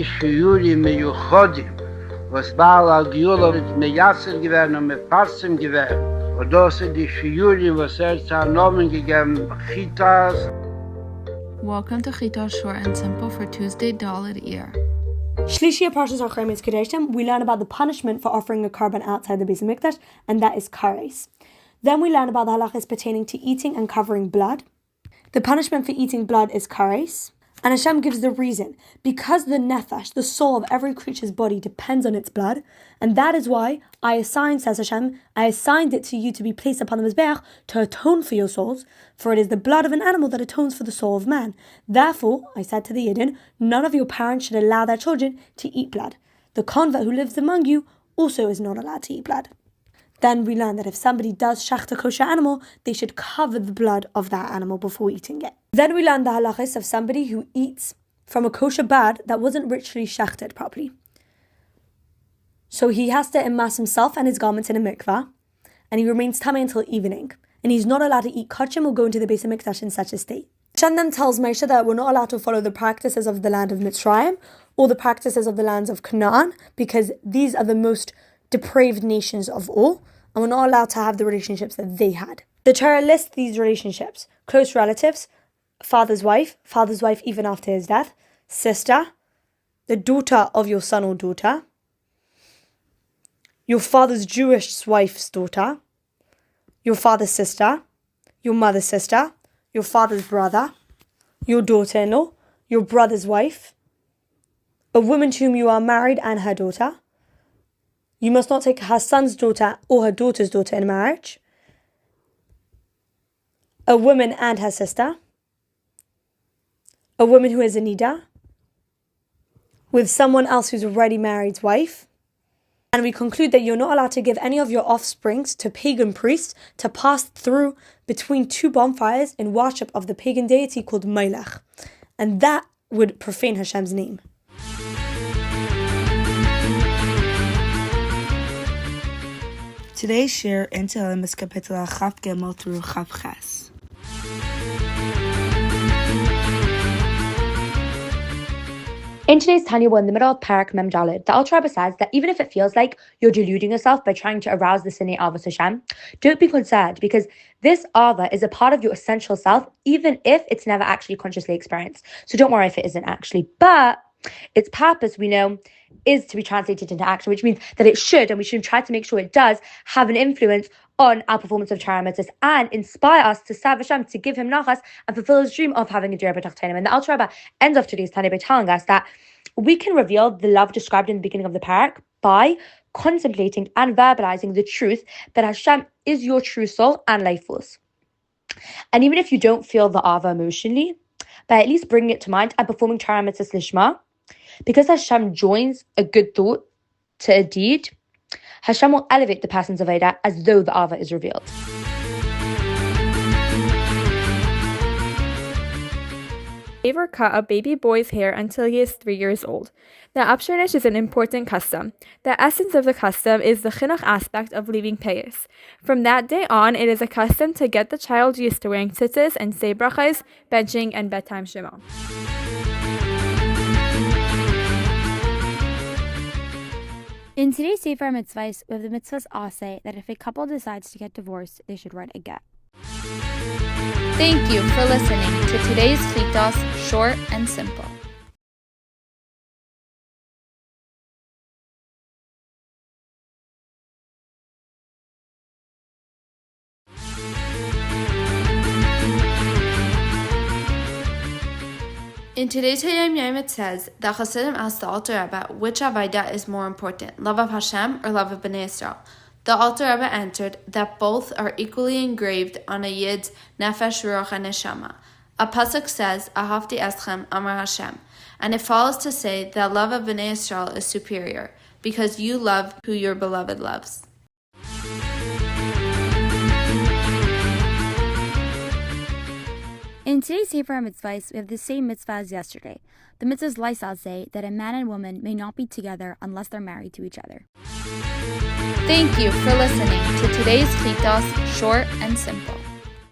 die Shiuri meyuchodim, was Baal al-Giyula mit Meyasser gewähren und mit Parsim gewähren. Und das sind die Shiuri, was zu Nomen gegeben, Chitas. Welcome to Chitas Short and Simple for Tuesday, Daled Iyar. Parshas Acharei Kedoshim, we learn about the punishment for offering a carbon outside the Beis Hamikdash, and that is Acharei. Then we learn about the halachas pertaining to eating and covering blood. The punishment for eating blood is Acharei. And Hashem gives the reason, because the nefesh, the soul of every creature's body, depends on its blood, and that is why I assigned, says Hashem, I assigned it to you to be placed upon the Mizbeach to atone for your souls, for it is the blood of an animal that atones for the soul of man. Therefore, I said to the Yidden, none of your parents should allow their children to eat blood. The convert who lives among you also is not allowed to eat blood. Then we learn that if somebody does shacht a kosher animal, they should cover the blood of that animal before eating it. Then we learn the halachas of somebody who eats from a kosher bird that wasn't ritually shachted properly. So he has to immerse himself and his garments in a mikvah, and he remains tamei until evening. And he's not allowed to eat kachim or go into the Beis Hamikdash in such a state. Hashem then tells Moshe that we're not allowed to follow the practices of the land of Mitzrayim or the practices of the lands of Canaan, because these are the most depraved nations of all, and we're not allowed to have the relationships that they had. The Torah lists these relationships: close relatives, father's wife even after his death, sister, the daughter of your son or daughter, your father's Jewish wife's daughter, your father's sister, your mother's sister, your father's brother, your daughter-in-law, your brother's wife, a woman to whom you are married and her daughter. You must not take her son's daughter or her daughter's daughter in marriage. A woman and her sister. A woman who is a nida. With someone else who's already married's wife. And we conclude that you're not allowed to give any of your offsprings to pagan priests to pass through between two bonfires in worship of the pagan deity called Melech. And that would profane Hashem's name. Today's share in Tehillim is Kapitel Chaf Gimel through Chaf Ches. In today's Tanya, we're in the middle of Parak Mem Daled. The Acharei says that even if it feels like you're deluding yourself by trying to arouse the Sinei Avos Hashem, don't be concerned, because this Ava is a part of your essential self, even if it's never actually consciously experienced. So don't worry if it isn't actually. But its purpose, we know, is to be translated into action, which means that it should, and we should try to make sure it does, have an influence on our performance of Torah mitzvahs and inspire us to serve Hashem, to give Him nachas and fulfill His dream of having a Dira B'Tachtonim. And the Acharei ends off today's Tanya by telling us that we can reveal the love described in the beginning of the parak by contemplating and verbalizing the truth that Hashem is your true soul and life force. And even if you don't feel the Ava emotionally, by at least bringing it to mind and performing Torah mitzvahs lishma, because Hashem joins a good thought to a deed, Hashem will elevate the person's avodah as though the Ava is revealed. Ever cut a baby boy's hair until he is 3 years old. The Abshanish is an important custom. The essence of the custom is the chinuch aspect of leaving payas. From that day on, it is a custom to get the child used to wearing tzitzis and say brachos, benching, and bedtime shema. In today's Sefer Mitzvahs, we have the mitzvahs say that if a couple decides to get divorced, they should write a get. Thank you for listening to today's Chitas Short and Simple. In today's Hayom Yom, it says that Chassidim asked the Alter Rebbe which Avodah is more important, love of Hashem or love of Bnei Yisrael. The Alter Rebbe answered that both are equally engraved on a Yid's nefesh, ruach, and neshama. A pasuk says, "Ahavti eschem, Amar Hashem," and it follows to say that love of Bnei Yisrael is superior because you love who your beloved loves. In today's Sefer Mitzvahs, we have the same mitzvah as yesterday. The mitzvahs Lysal say that a man and woman may not be together unless they're married to each other. Thank you for listening to today's Chitas Short and Simple.